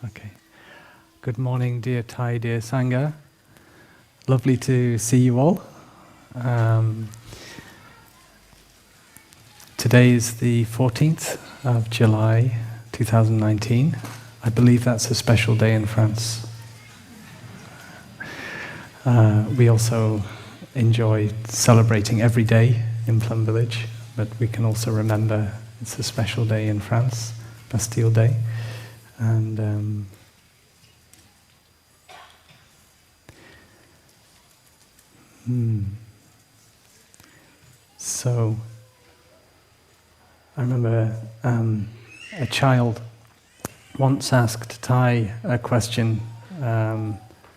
Okay. Good morning, dear Thai, dear Sangha. Lovely to see you all. Today is the 14th of July 2019. I believe that's a special day in France. We also enjoy celebrating every day in Plum Village, but we can also remember it's a special day in France, Bastille Day. And so I remember a child once asked Thai a question,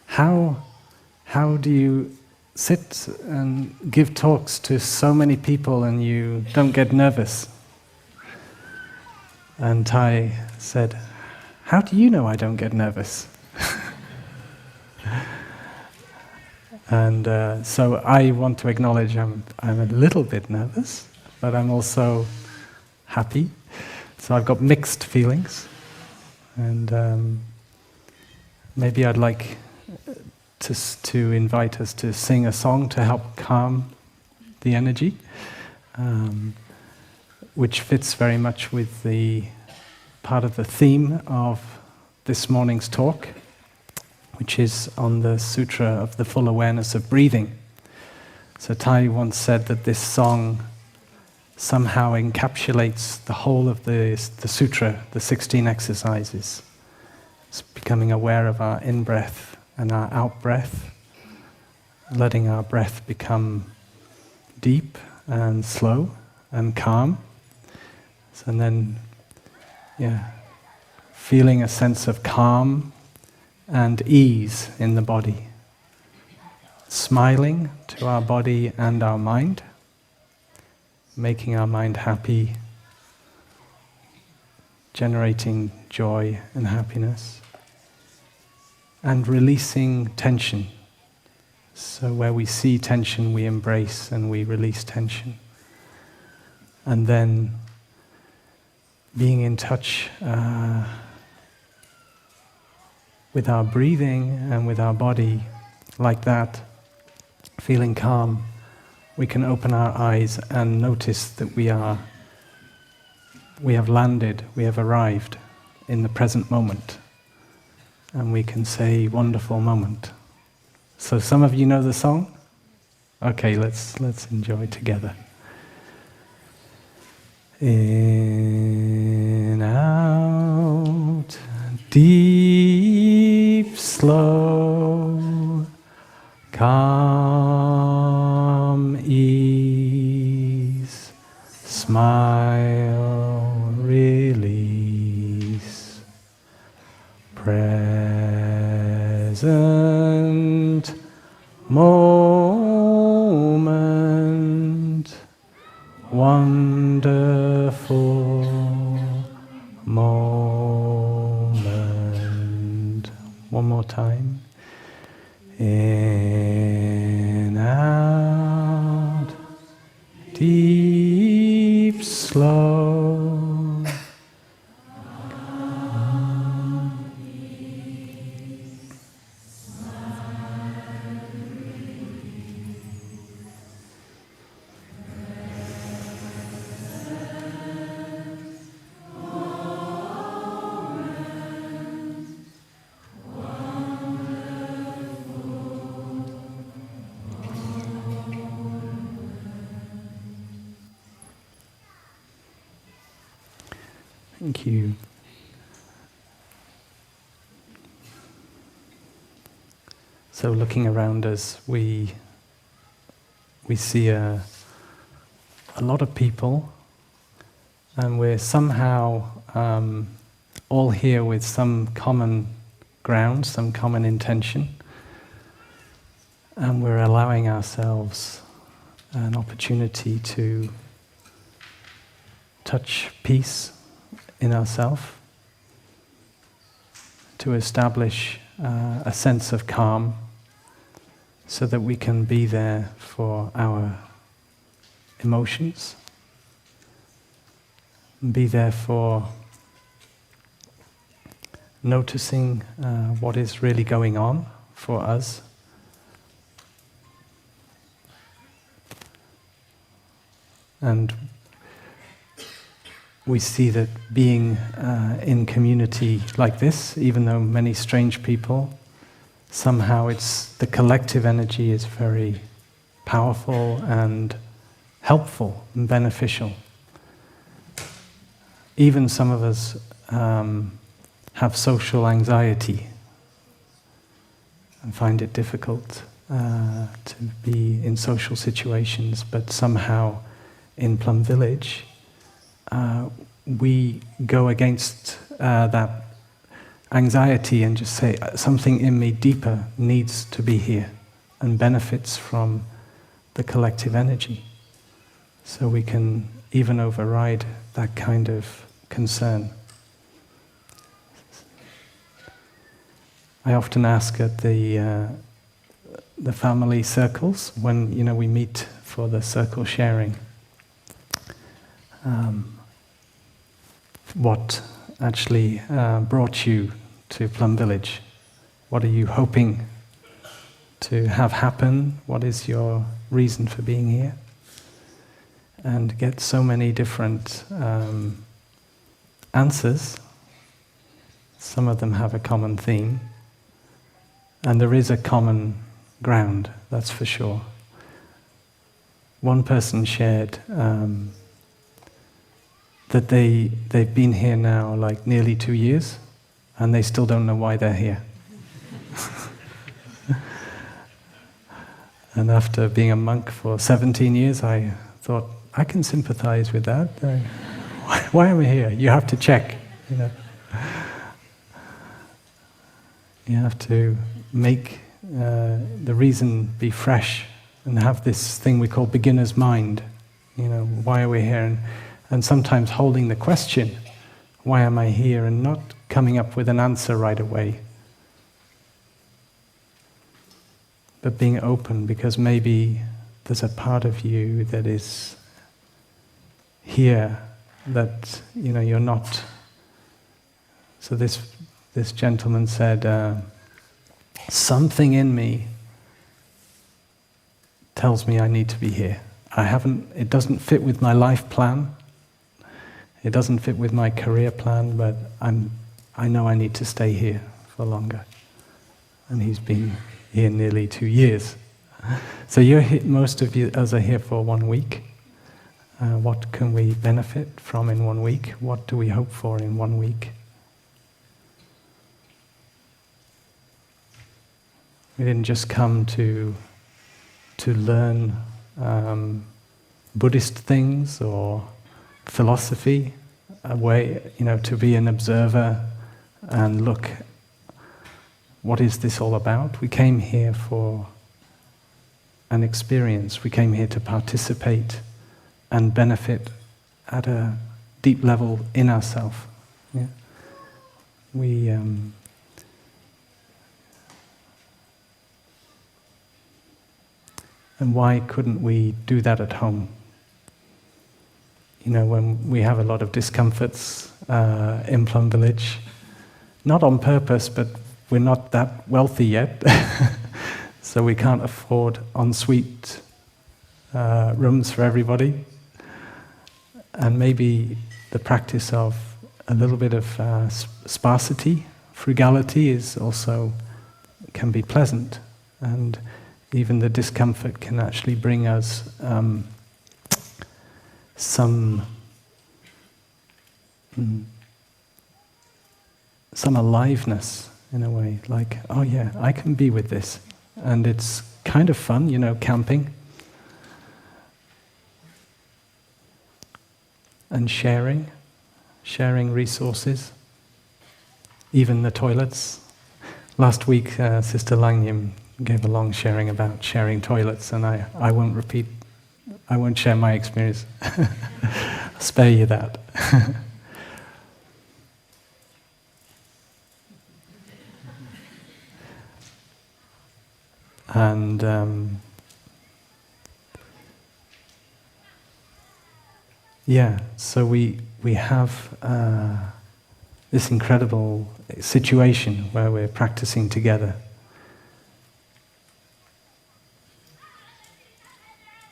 how do you sit and give talks to so many people and you don't get nervous? And Thai said, how do you know I don't get nervous? And so I want to acknowledge I'm a little bit nervous, but I'm also happy. So I've got mixed feelings. And maybe I'd like to invite us to sing a song to help calm the energy, which fits very much with the part of the theme of this morning's talk, which is on the Sutra of the Full Awareness of Breathing. So Thai once said that this song somehow encapsulates the whole of the Sutra, the 16 exercises. It's becoming aware of our in-breath and our out-breath, letting our breath become deep and slow and calm. And then feeling a sense of calm and ease in the body. Smiling to our body and our mind, making our mind happy, generating joy and happiness, and releasing tension. So where we see tension, we embrace and we release tension. And then being in touch with our breathing and with our body like that, feeling calm, we can open our eyes and notice that we have landed, we have arrived in the present moment. And we can say, wonderful moment. So some of you know the song? Okay, let's enjoy together. In, out, deep, slow, calm, ease, smile, release, present moment, wonderful moment. One more time. In, out, deep, slow, calm, Thank you. So looking around us, we see a lot of people, and we're somehow all here with some common ground, some common intention, and we're allowing ourselves an opportunity to touch peace in ourselves, to establish a sense of calm, so that we can be there for our emotions, be there for noticing what is really going on for us. And we see that being in community like this, even though many strange people, somehow the collective energy is very powerful and helpful and beneficial. Even some of us have social anxiety and find it difficult to be in social situations, but somehow in Plum Village we go against that anxiety and just say, something in me deeper needs to be here and benefits from the collective energy. So we can even override that kind of concern. I often ask at the family circles, when we meet for the circle sharing, what actually brought you to Plum Village? What are you hoping to have happen? What is your reason for being here? And get so many different answers. Some of them have a common theme, and there is a common ground, that's for sure. One person shared that they've been here now like nearly 2 years, and they still don't know why they're here. And after being a monk for 17 years, I thought, I can sympathize with that. Why am I here? You have to check. You have to make the reason be fresh and have this thing we call beginner's mind. Why are we here? And sometimes holding the question, why am I here? And not coming up with an answer right away. But being open, because maybe there's a part of you that is here that you're not. So this gentleman said, something in me tells me I need to be here. It doesn't fit with my life plan. It doesn't fit with my career plan, but I know I need to stay here for longer. And he's been here nearly 2 years. So most of us are here for 1 week. What can we benefit from in 1 week? What do we hope for in 1 week? We didn't just come to learn Buddhist things or philosophy, a way, to be an observer and look, what is this all about? We came here for an experience. We came here to participate and benefit at a deep level in ourselves. Yeah? And why couldn't we do that at home? When we have a lot of discomforts in Plum Village, not on purpose, but we're not that wealthy yet, so we can't afford ensuite rooms for everybody. And maybe the practice of a little bit of sparsity, frugality, can be pleasant, and even the discomfort can actually bring us some some aliveness in a way, like, oh yeah, I can be with this. And it's kind of fun, camping. And sharing resources, even the toilets. Last week, Sister Langyam gave a long sharing about sharing toilets, and I won't share my experience. I'll spare you that. And so we have this incredible situation where we're practicing together.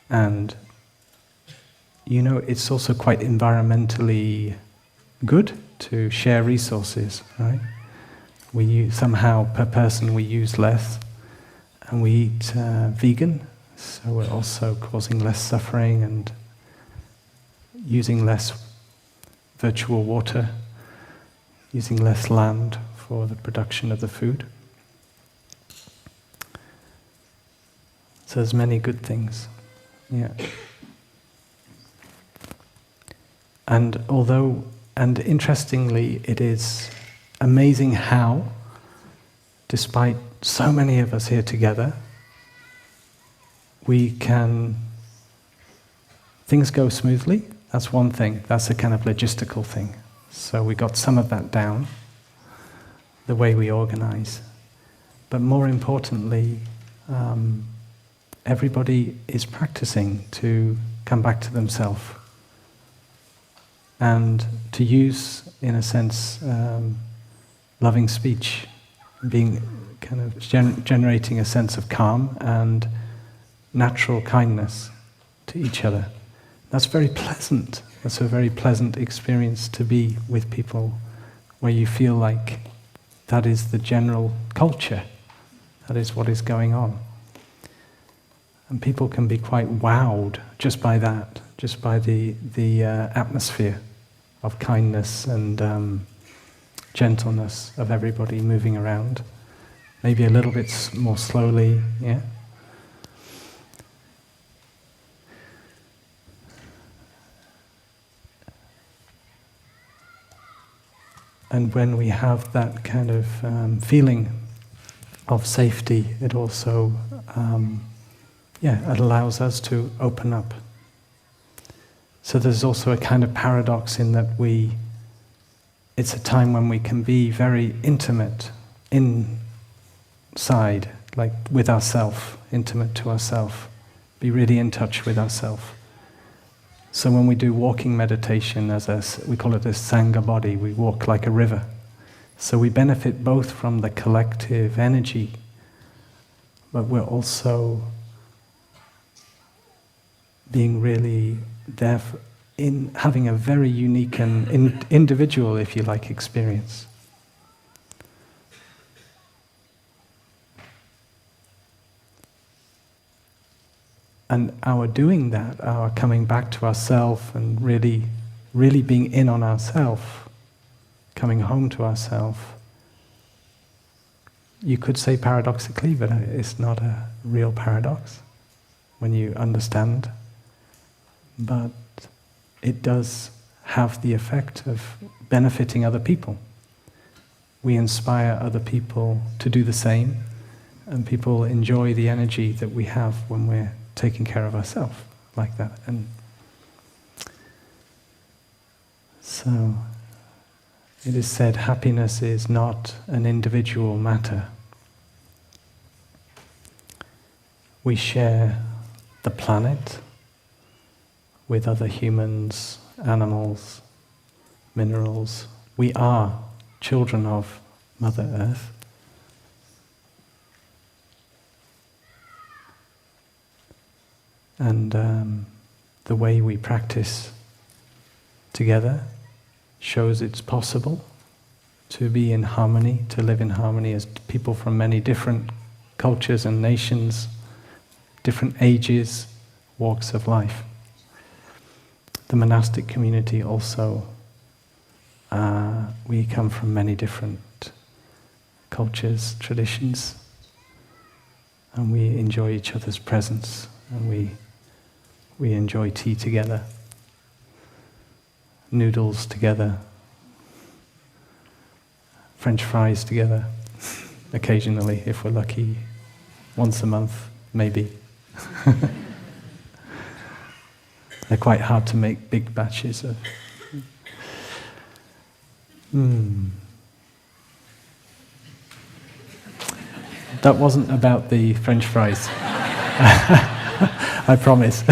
And it's also quite environmentally good to share resources, right? Somehow per person we use less, and we eat vegan, so we're also causing less suffering and using less virtual water, using less land for the production of the food. So there's many good things. Yeah. And interestingly, it is amazing how, despite so many of us here together, things go smoothly. That's one thing. That's a kind of logistical thing. So we got some of that down, the way we organize. But more importantly, everybody is practicing to come back to themselves and to use, in a sense, loving speech, being kind of generating a sense of calm and natural kindness to each other. That's very pleasant. That's a very pleasant experience to be with people where you feel like that is the general culture. That is what is going on. And people can be quite wowed just by that, just by the atmosphere of kindness and gentleness of everybody moving around. Maybe a little bit more slowly, yeah? And when we have that kind of feeling of safety, it also it allows us to open up. So there's also a kind of paradox in that it's a time when we can be very intimate inside, like with ourself, intimate to ourself, be really in touch with ourself. So when we do walking meditation, we call it a Sangha body, we walk like a river. So we benefit both from the collective energy, but we're also being really there in having a very unique and individual, if you like, experience. And our doing that, our coming back to ourselves and really, really being in on ourselves, coming home to ourselves, you could say paradoxically, but it's not a real paradox when you understand. But it does have the effect of benefiting other people. We inspire other people to do the same, and people enjoy the energy that we have when we're taking care of ourselves like that. And so it is said happiness is not an individual matter. We share the planet with other humans, animals, minerals. We are children of Mother Earth. And the way we practice together shows it's possible to be in harmony, to live in harmony as people from many different cultures and nations, different ages, walks of life. The monastic community also we come from many different cultures, traditions, and we enjoy each other's presence, and we enjoy tea together, noodles together, French fries together, occasionally, if we're lucky, once a month, maybe. They're quite hard to make big batches of. That wasn't about the French fries. I promise.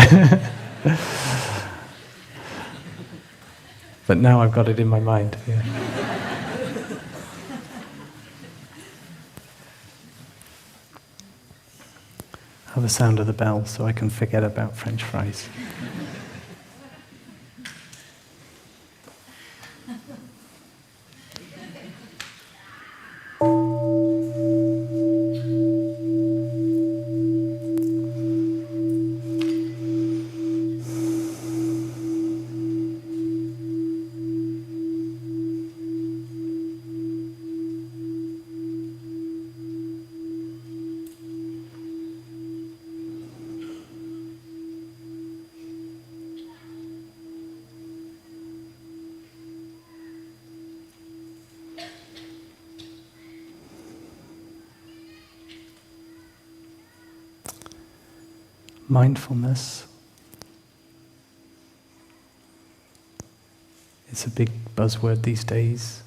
But now I've got it in my mind. Yeah. Have the sound of the bell so I can forget about French fries. Mindfulness. It's a big buzzword these days.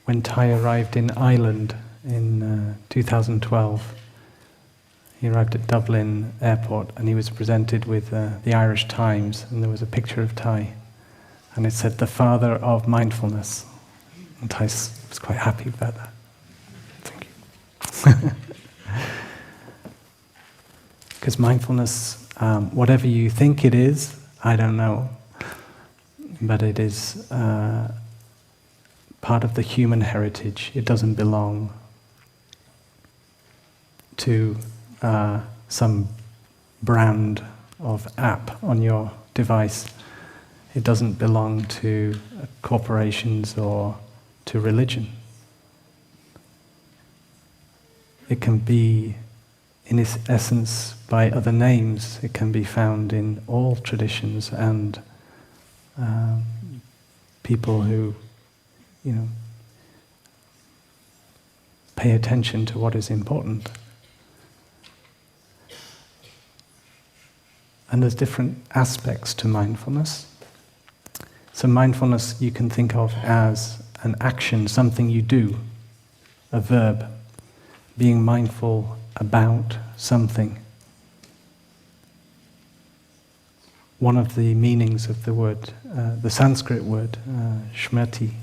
When Thai arrived in Ireland in 2012, he arrived at Dublin airport and he was presented with the Irish Times, and there was a picture of Thai, and it said, "The father of mindfulness." And Thai was quite happy about that. Thank you. Because mindfulness, whatever you think it is, I don't know, but it is part of the human heritage. It doesn't belong to some brand of app on your device. It doesn't belong to corporations or to religion. It can be, in its essence, by other names. It can be found in all traditions and people who, pay attention to what is important. And there's different aspects to mindfulness. So mindfulness you can think of as an action, something you do, a verb, being mindful about something. One of the meanings of the word, the Sanskrit word, shmriti,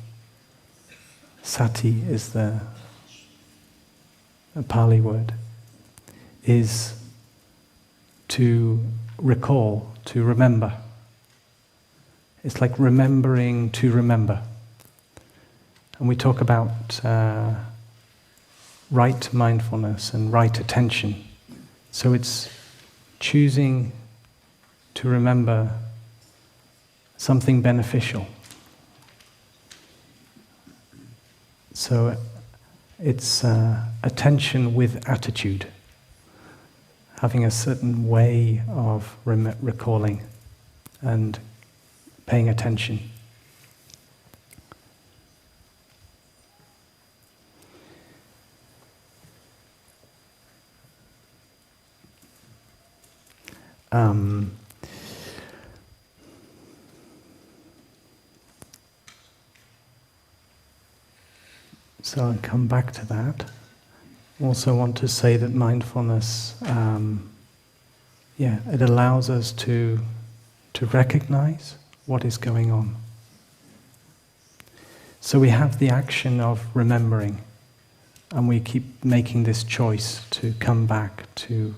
sati is the Pali word, is to recall, to remember. It's like remembering to remember. And we talk about right mindfulness and right attention. So it's choosing to remember something beneficial. So it's attention with attitude, having a certain way of recalling and paying attention. So I'll come back to that. Also want to say that mindfulness, it allows us to recognize what is going on. So we have the action of remembering, and we keep making this choice to come back to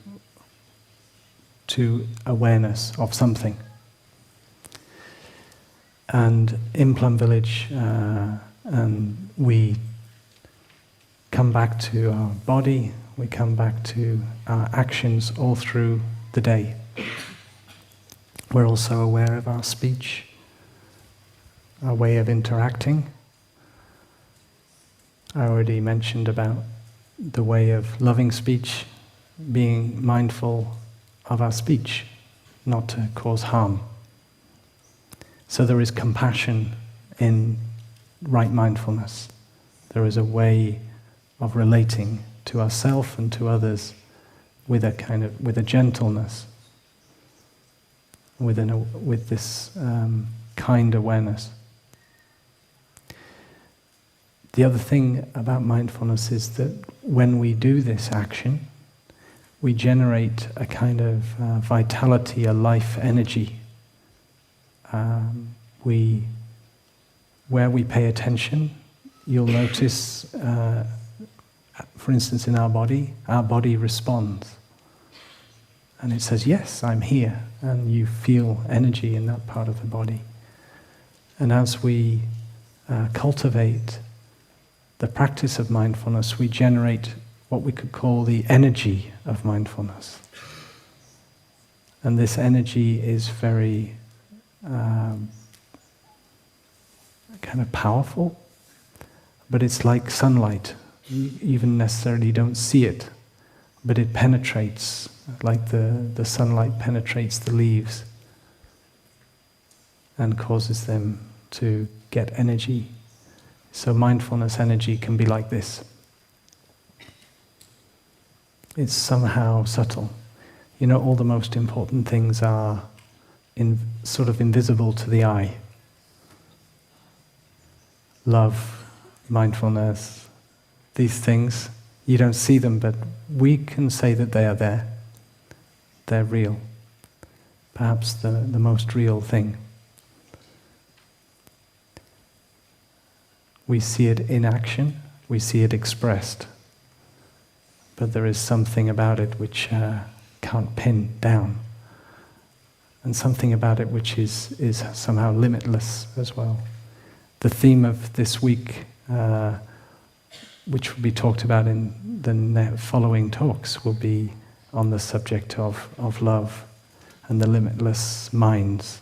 awareness of something. And in Plum Village, and we come back to our body, we come back to our actions all through the day. We're also aware of our speech, our way of interacting. I already mentioned about the way of loving speech, being mindful of our speech, not to cause harm. So there is compassion in right mindfulness. There is a way of relating to ourselves and to others with a gentleness, with this kind awareness. The other thing about mindfulness is that when we do this action, we generate a kind of vitality, a life energy. Where we pay attention, you'll notice, for instance, in our body responds. And it says, yes, I'm here. And you feel energy in that part of the body. And as we cultivate the practice of mindfulness, we generate what we could call the energy of mindfulness. And this energy is very kind of powerful, but it's like sunlight. You even necessarily don't see it, but it penetrates, like the sunlight penetrates the leaves and causes them to get energy. So mindfulness energy can be like this. It's somehow subtle. You know, all the most important things are sort of invisible to the eye. Love, mindfulness, these things, you don't see them, but we can say that they are there. They're real. Perhaps the most real thing. We see it in action, we see it expressed, but there is something about it which can't pin down, and something about it which is somehow limitless as well. The theme of this week, which will be talked about in the following talks, will be on the subject of love and the limitless minds.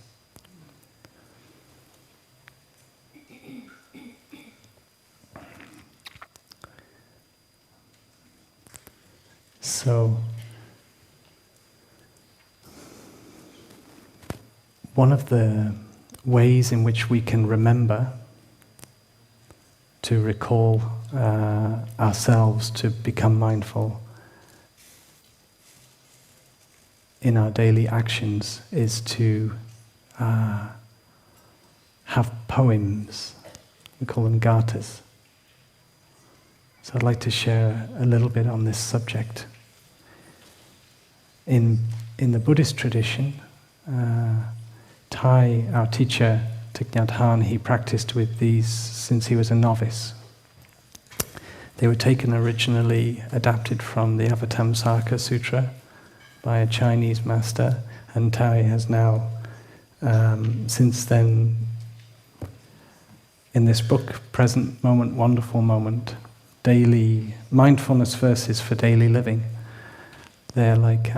So, one of the ways in which we can remember to recall ourselves to become mindful in our daily actions is to have poems. We call them gathas. So I'd like to share a little bit on this subject. In the Buddhist tradition, Thai, our teacher, Thich Nhat Hanh, he practiced with these since he was a novice. They were taken originally, adapted from the Avatamsaka Sutra by a Chinese master, and Thai has now, since then, in this book, Present Moment, Wonderful Moment, daily mindfulness verses for daily living. They're like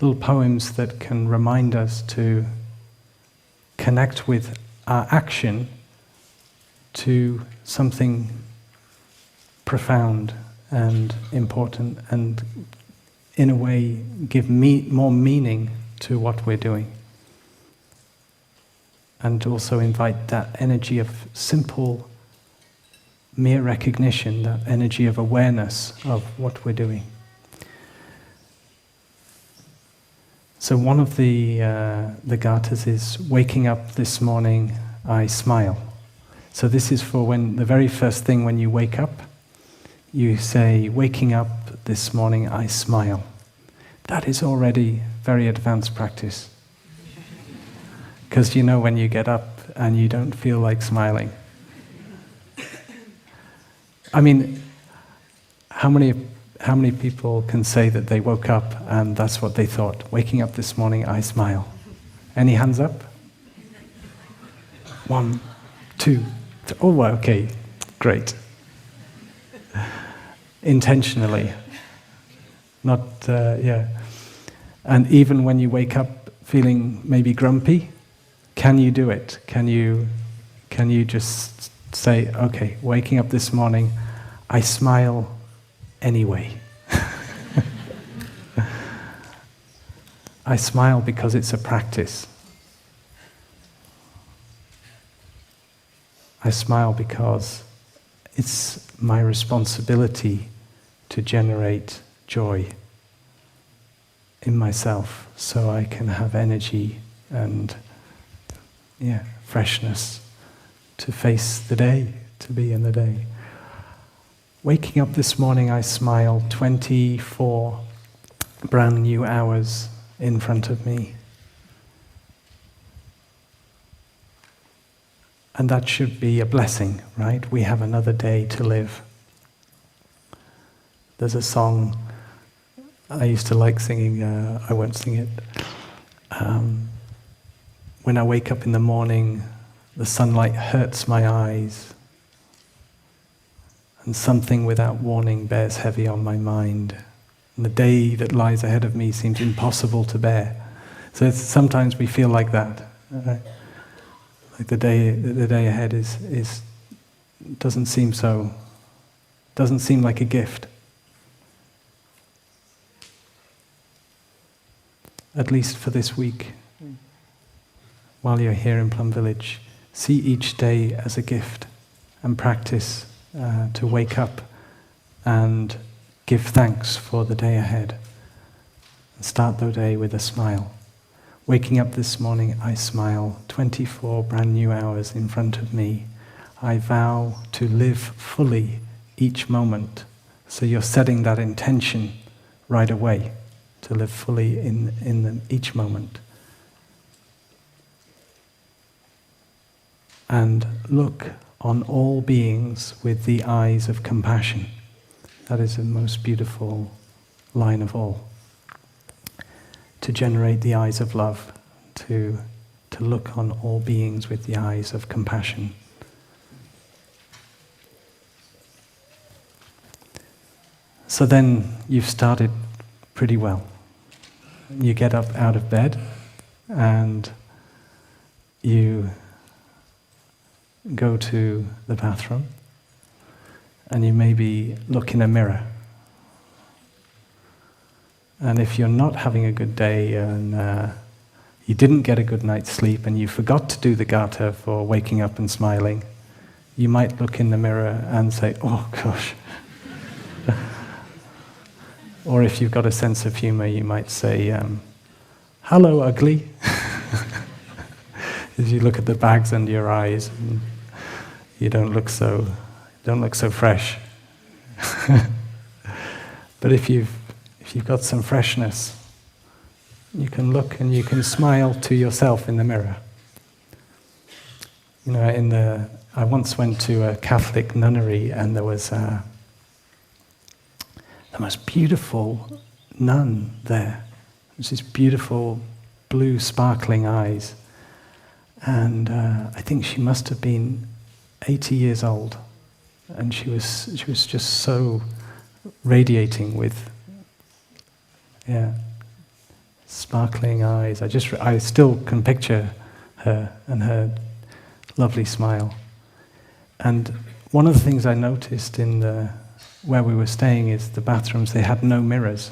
little poems that can remind us to connect with our action to something profound and important, and in a way give more meaning to what we're doing. And also invite that energy of simple, mere recognition, that energy of awareness of what we're doing. So one of the gathas is, waking up this morning, I smile. So this is for when the very first thing when you wake up, you say, waking up this morning, I smile. That is already very advanced practice. Because you know when you get up and you don't feel like smiling. I mean, how many people can say that they woke up and that's what they thought? Waking up this morning, I smile. Any hands up? 1, 2, 3. Oh, okay, great. Intentionally. Not, yeah. And even when you wake up feeling maybe grumpy, can you do it? Can you just say, okay, waking up this morning, I smile anyway. I smile because it's a practice. I smile because it's my responsibility to generate joy in myself so I can have energy and freshness to face the day, to be in the day. Waking up this morning, I smile 24 brand new hours in front of me. And that should be a blessing, right? We have another day to live. There's a song I used to like singing, I won't sing it. When I wake up in the morning, the sunlight hurts my eyes, and something without warning bears heavy on my mind. And the day that lies ahead of me seems impossible to bear. So sometimes we feel like that. Right? Like the day ahead doesn't seem like a gift. At least for this week, while you're here in Plum Village, see each day as a gift and practice to wake up and give thanks for the day ahead. And start the day with a smile. Waking up this morning, I smile 24 brand new hours in front of me. I vow to live fully each moment. So you're setting that intention right away, to live fully in each moment. And look on all beings with the eyes of compassion. That is the most beautiful line of all. To generate the eyes of love, to look on all beings with the eyes of compassion. So then you've started pretty well. You get up out of bed and you go to the bathroom and you maybe look in a mirror. And if you're not having a good day and you didn't get a good night's sleep and you forgot to do the gatha for waking up and smiling, you might look in the mirror and say, oh gosh. Or if you've got a sense of humor, you might say, hello, ugly. As you look at the bags under your eyes, and you don't look so fresh. But if you've got some freshness, you can look and you can smile to yourself in the mirror. You know, I once went to a Catholic nunnery, and there was the most beautiful nun there. There's these beautiful blue sparkling eyes. And I think she must have been 80 years old. And she was just so radiating with sparkling eyes. I still can picture her and her lovely smile. And one of the things I noticed where we were staying is the bathrooms, they had no mirrors.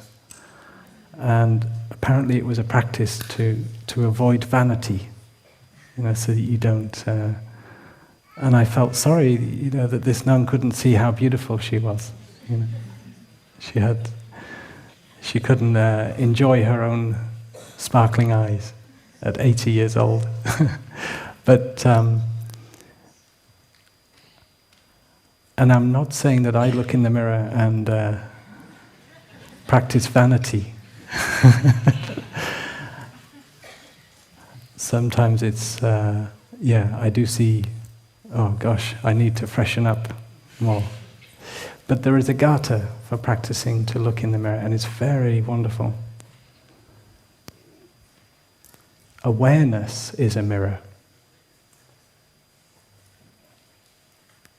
And apparently it was a practice to avoid vanity, so that you don't... and I felt sorry, that this nun couldn't see how beautiful she was. She couldn't enjoy her own sparkling eyes at 80 years old. But... and I'm not saying that I look in the mirror and practice vanity. Sometimes it's, I do see, oh gosh, I need to freshen up more. But there is a gatha for practicing to look in the mirror, and it's very wonderful. Awareness is a mirror.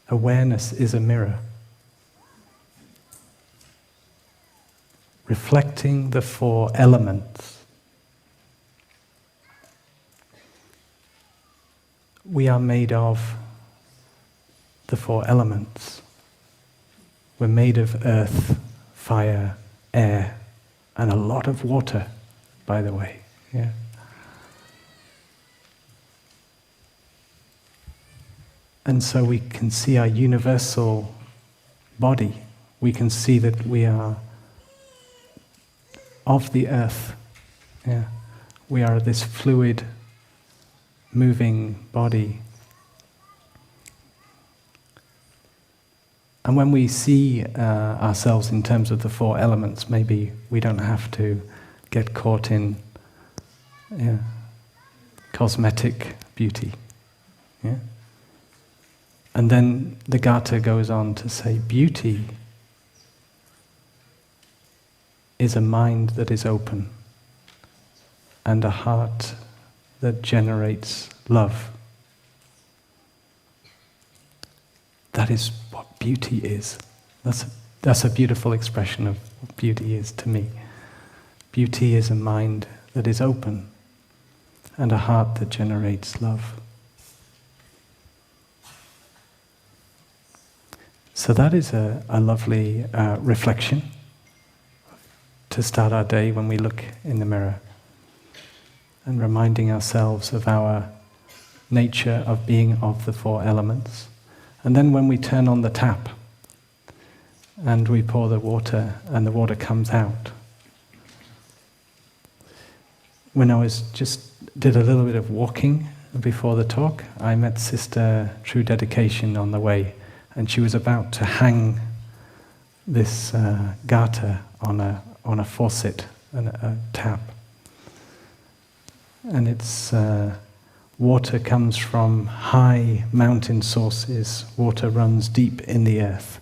Awareness is a mirror, reflecting the four elements. we are made of the four elements. We're made of earth, fire, air, and a lot of water, by the way. Yeah. And so we can see our universal body. We can see that we are of the earth. Yeah. We are this fluid, moving body. And when we see ourselves in terms of the four elements, maybe we don't have to get caught in cosmetic beauty. Yeah? And then the gatha goes on to say, beauty is a mind that is open and a heart that generates love. That is what beauty is. That's a beautiful expression of what beauty is to me. Beauty is a mind that is open and a heart that generates love. So that is a lovely reflection to start our day when we look in the mirror, and reminding ourselves of our nature of being of the four elements. And then when we turn on the tap and we pour the water and the water comes out. When I did a little bit of walking before the talk, I met Sister True Dedication on the way, and she was about to hang this gatha on a faucet and a tap. And it's water comes from high mountain sources. Water runs deep in the earth.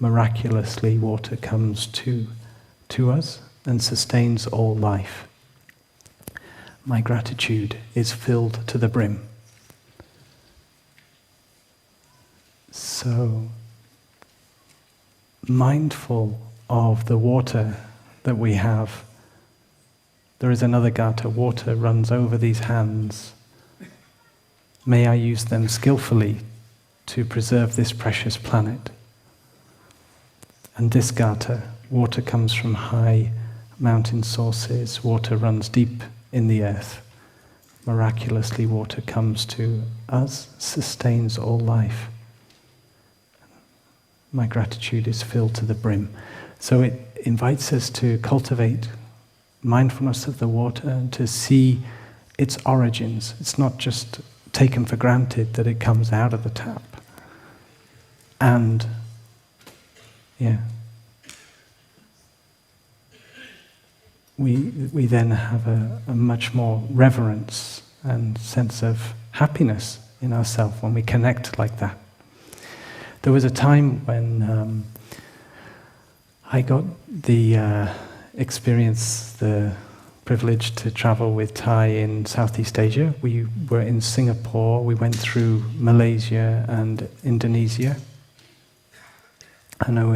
Miraculously, water comes to us and sustains all life. My gratitude is filled to the brim. So, mindful of the water that we have. There is another gatha, water runs over these hands. May I use them skillfully to preserve this precious planet. And this gatha, water comes from high mountain sources, water runs deep in the earth. Miraculously, water comes to us, sustains all life. My gratitude is filled to the brim. So it invites us to cultivate mindfulness of the water and to see its origins. It's not just taken for granted that it comes out of the tap. And, we then have a much more reverence and sense of happiness in ourselves when we connect like that. There was a time when I got the privilege to travel with Thai in Southeast Asia. We were in Singapore, we went through Malaysia and Indonesia. I know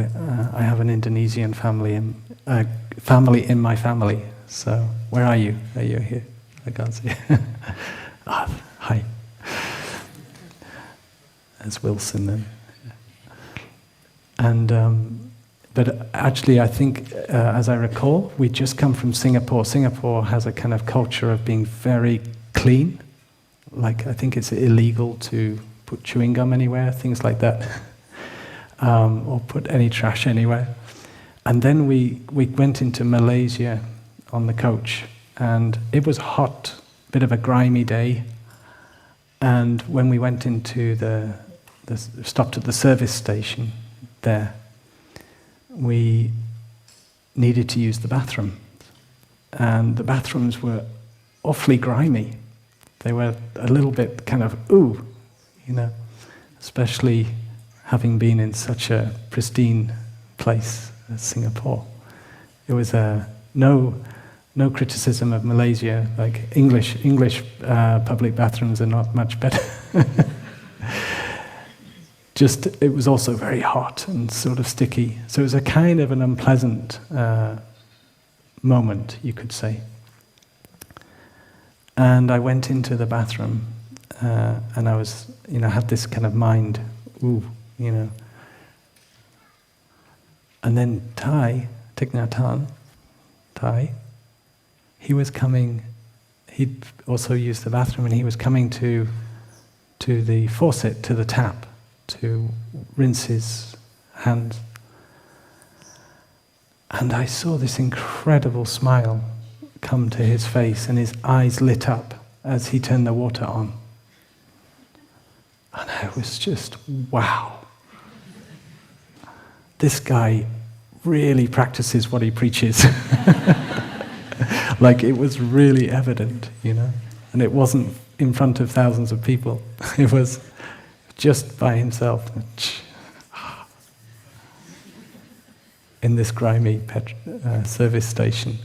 I have an Indonesian family in my family. So where are you? Are you here? I can't see. Hi. There's Wilson then. And but actually, I think, as I recall, we just come from Singapore. Singapore has a kind of culture of being very clean. Like, I think it's illegal to put chewing gum anywhere, things like that, or put any trash anywhere. And then we went into Malaysia on the coach, and it was hot, bit of a grimy day. And when we went into stopped at the service station there, we needed to use the bathroom. And the bathrooms were awfully grimy. They were a little bit kind of, especially having been in such a pristine place as Singapore. It was no criticism of Malaysia. Like English public bathrooms are not much better. Just, it was also very hot and sort of sticky. So it was a kind of an unpleasant moment, you could say. And I went into the bathroom, and I was, had this kind of mind, and then Thich Nhat Hanh, he was coming. He'd also used the bathroom, and he was coming to the faucet, to the tap, to rinse his hands. And I saw this incredible smile come to his face, and his eyes lit up as he turned the water on. And I was just, wow. This guy really practices what he preaches. Like, it was really evident, And it wasn't in front of thousands of people. It was just by himself. In this grimy service station,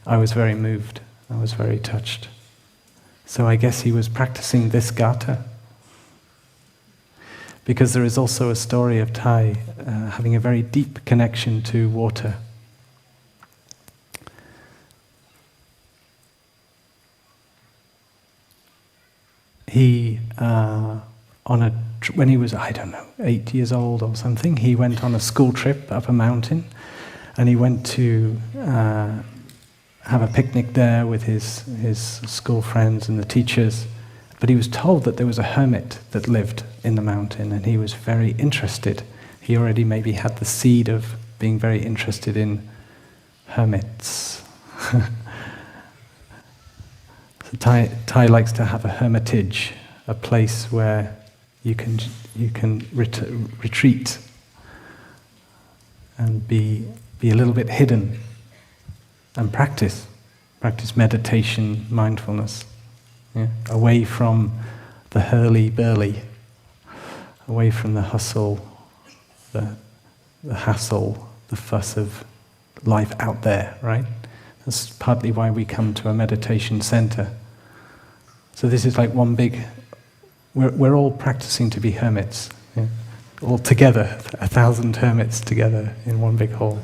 I was very moved. I was very touched. So I guess he was practicing this gatha. Because there is also a story of Thich having a very deep connection to water. He, when he was, 8 years old or something, he went on a school trip up a mountain, and he went to have a picnic there with his school friends and the teachers. But he was told that there was a hermit that lived in the mountain, and he was very interested. He already maybe had the seed of being very interested in hermits. So Thich likes to have a hermitage, a place where you can retreat and be a little bit hidden and practice meditation, mindfulness, away from the hurly-burly, away from the hustle, the hassle, the fuss of life out there, right? That's partly why we come to a meditation center. So this is like one big, we're all practicing to be hermits, all together, 1,000 hermits together in one big hall.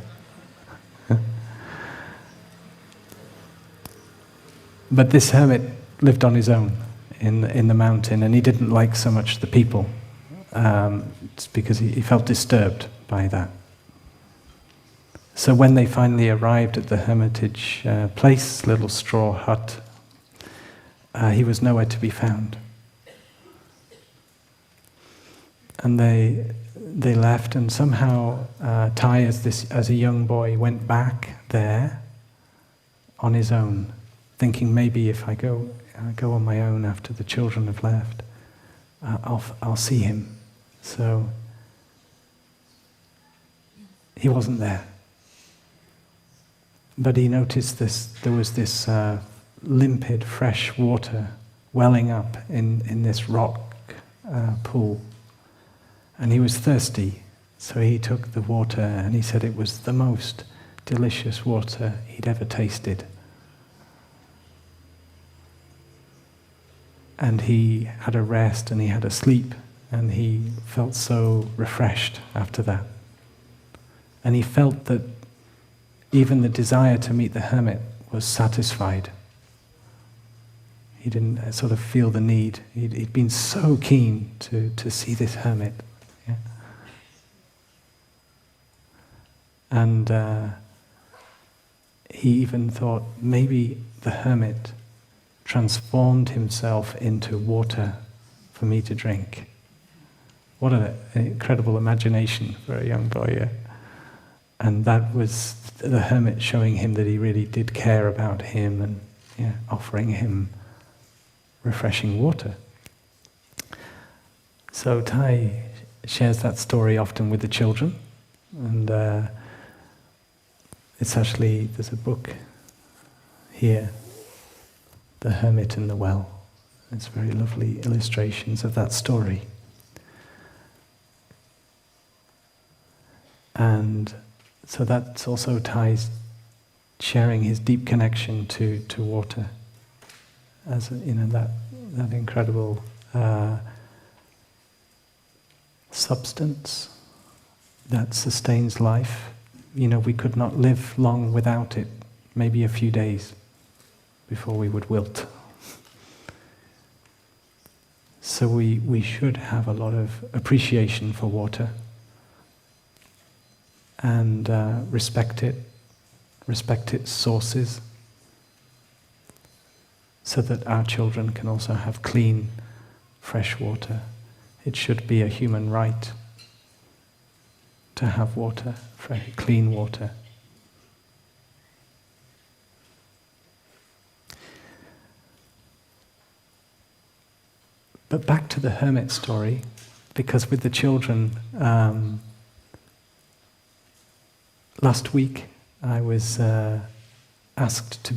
But this hermit lived on his own in the mountain, and he didn't like so much the people. It's because he felt disturbed by that. So when they finally arrived at the hermitage place, little straw hut, he was nowhere to be found. And they left, and somehow Thich, as a young boy, went back there on his own, thinking maybe if I go on my own after the children have left, I'll see him. So he wasn't there. But he noticed there was this limpid, fresh water welling up in this rock pool. And he was thirsty, so he took the water, and he said it was the most delicious water he'd ever tasted. And he had a rest, and he had a sleep, and he felt so refreshed after that. And he felt that even the desire to meet the hermit was satisfied. He didn't sort of feel the need. He'd been so keen to see this hermit. Yeah? And he even thought maybe the hermit transformed himself into water for me to drink. What an incredible imagination for a young boy. Yeah? And that was the hermit showing him that he really did care about him, and offering him refreshing water. So Thich shares that story often with the children, and it's actually, there's a book here, The Hermit and the Well. It's very lovely illustrations of that story. And so that's also Thich sharing his deep connection to water as that incredible substance that sustains life. We could not live long without it, maybe a few days before we would wilt. So we should have a lot of appreciation for water and respect its sources, so that our children can also have clean, fresh water. It should be a human right to have water, fresh, clean water. But back to the hermit story, because with the children, last week I was asked to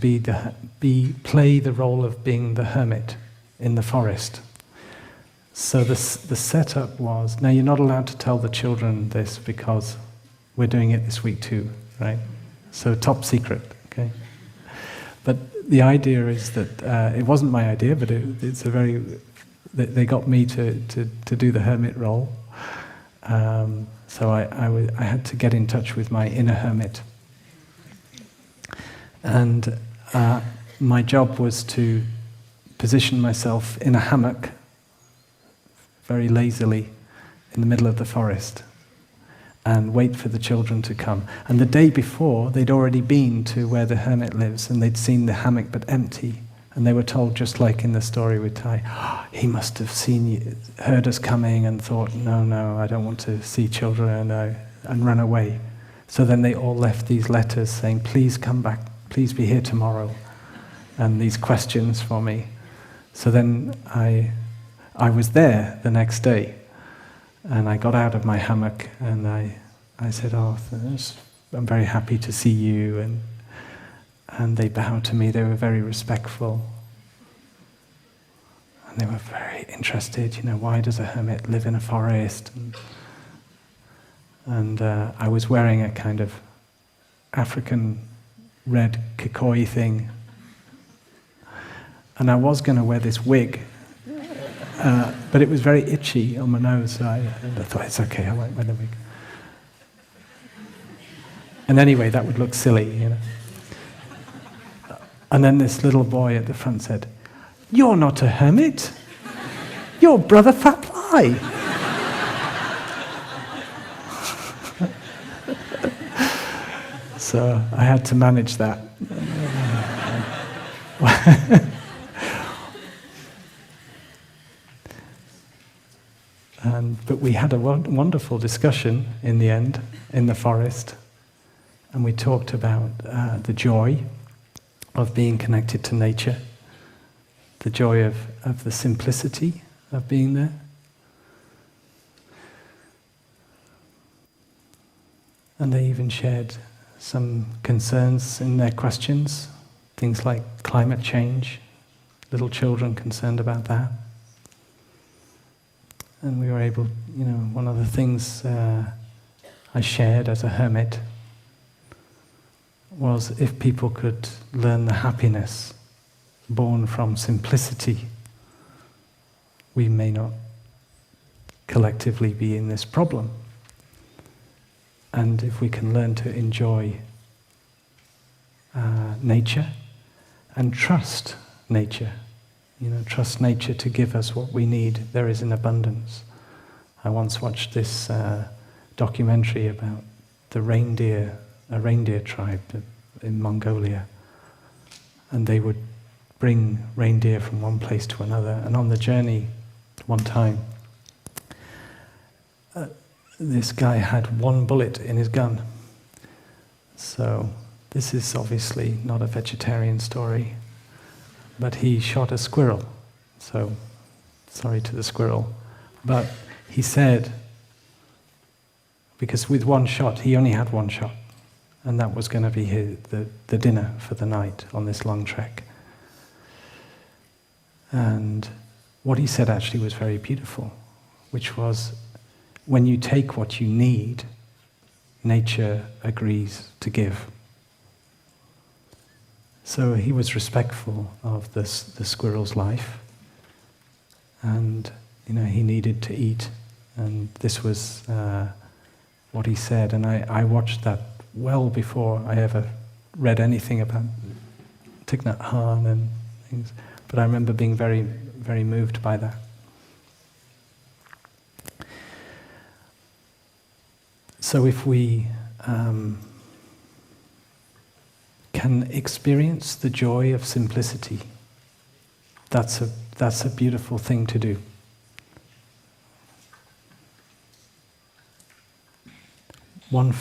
play the role of being the hermit in the forest. So the setup was, now you're not allowed to tell the children this because we're doing it this week too, right? So top secret, okay? But the idea is that, it wasn't my idea, but they got me to do the hermit role. So I had to get in touch with my inner hermit. And my job was to position myself in a hammock, very lazily, in the middle of the forest, and wait for the children to come. And the day before, they'd already been to where the hermit lives, and they'd seen the hammock but empty. And they were told, just like in the story with Tai, oh, he must have heard us coming and thought, no, I don't want to see children, and run away. So then they all left these letters saying, please come back, please be here tomorrow, and these questions for me. So then I was there the next day, and I got out of my hammock, and I said, oh, I'm very happy to see you, and they bowed to me. They were very respectful, and they were very interested, why does a hermit live in a forest? And I was wearing a kind of African red kikoi thing, and I was going to wear this wig, but it was very itchy on my nose, so I thought, it's okay, I won't wear the wig. And anyway, that would look silly, And then this little boy at the front said, you're not a hermit, you're Brother Phap Lai. So I had to manage that. But we had a wonderful discussion in the end, in the forest, and we talked about the joy of being connected to nature, the joy of the simplicity of being there. And they even shared some concerns in their questions, things like climate change, little children concerned about that. And we were able, one of the things I shared as a hermit was if people could learn the happiness born from simplicity, we may not collectively be in this problem. And if we can learn to enjoy nature and trust nature, trust nature to give us what we need, there is in abundance. I once watched this documentary about a reindeer tribe in Mongolia, and they would bring reindeer from one place to another, and on the journey, one time, this guy had one bullet in his gun. So this is obviously not a vegetarian story, but he shot a squirrel. So, sorry to the squirrel. But he said, because with one shot, he only had one shot, and that was going to be the dinner for the night on this long trek. And what he said actually was very beautiful, which was, when you take what you need, nature agrees to give. So he was respectful of the squirrel's life, and he needed to eat, and this was what he said. And I watched that well before I ever read anything about Thich Nhat Hanh and things, but I remember being very, very moved by that. So if we can experience the joy of simplicity, that's a beautiful thing to do. One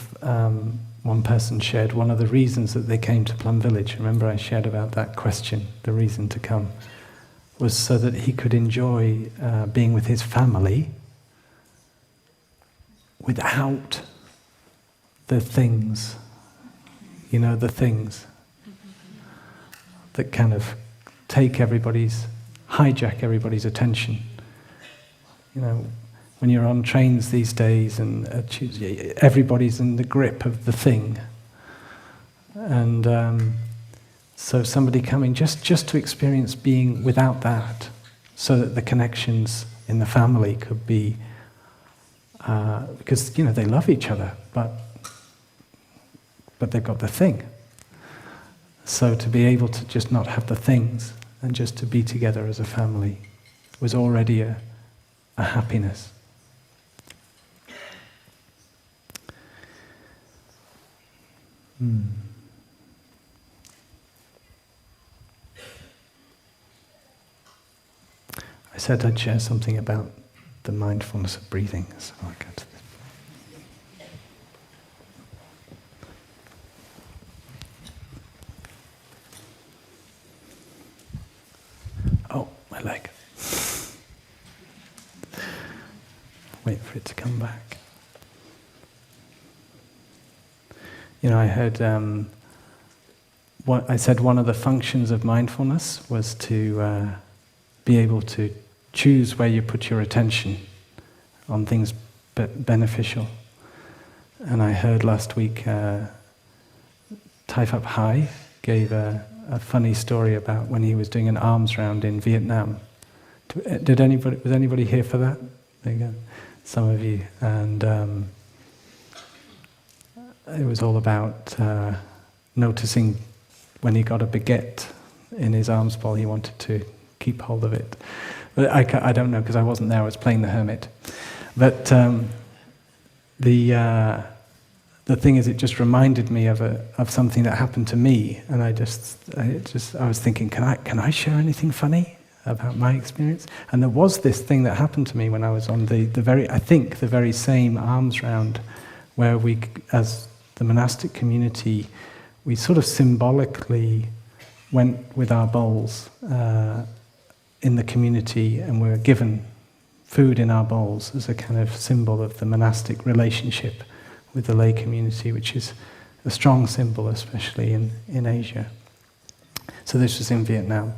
person shared one of the reasons that they came to Plum Village. Remember I shared about that question, the reason to come, was so that he could enjoy being with his family without the things, the things that kind of hijack everybody's attention. When you're on trains these days and everybody's in the grip of the thing. And so somebody coming just to experience being without that, so that the connections in the family could be, because they love each other, but they've got the thing. So to be able to just not have the things and just to be together as a family was already a happiness. I said I'd share something about the mindfulness of breathing, so I'll get to this. Oh, my leg. Wait for it to come back. I heard I said one of the functions of mindfulness was to be able to choose where you put your attention on things beneficial. And I heard last week Phap Lai gave a funny story about when he was doing an arms round in Vietnam. Was anybody here for that? There you go. Some of you. And it was all about noticing when he got a baguette in his arms bowl, he wanted to keep hold of it. But I don't know, because I wasn't there, I was playing the hermit. But the thing is, it just reminded me of something that happened to me, and I was thinking, can I share anything funny about my experience? And there was this thing that happened to me when I was on the very same alms round, where we, as the monastic community, we sort of symbolically went with our bowls in the community, and we were given food in our bowls as a kind of symbol of the monastic relationship with the lay community, which is a strong symbol, especially in Asia. So this was in Vietnam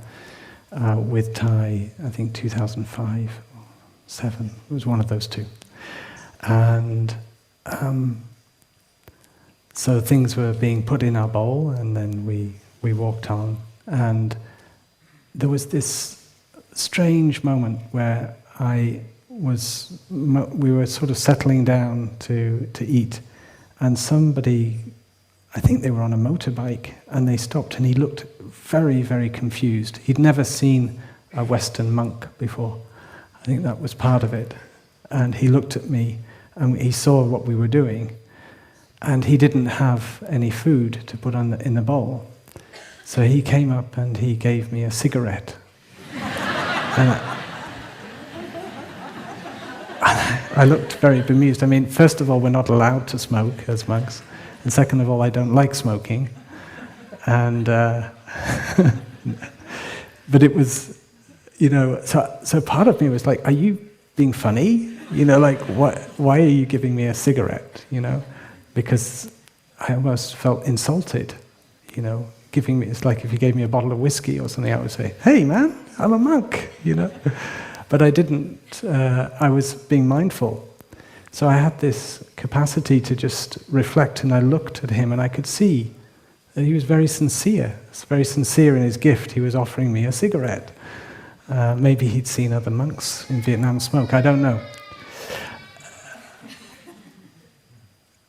with Thai, I think 2005 or 7. It was one of those two. And so things were being put in our bowl, and then we walked on, and there was this strange moment where we were sort of settling down to eat, and somebody, I think they were on a motorbike, and they stopped, and he looked very, very confused. He'd never seen a Western monk before. I think that was part of it. And he looked at me, and he saw what we were doing, and he didn't have any food to put in the bowl. So he came up and he gave me a cigarette. And I looked very bemused. I mean, first of all, we're not allowed to smoke as monks. And second of all, I don't like smoking. And but it was, so part of me was like, are you being funny? Why are you giving me a cigarette? Because I almost felt insulted, giving me, it's like if you gave me a bottle of whiskey or something, I would say, hey man, I'm a monk, But I didn't, I was being mindful. So I had this capacity to just reflect, and I looked at him and I could see that he was very sincere in his gift. He was offering me a cigarette. Maybe he'd seen other monks in Vietnam smoke, I don't know.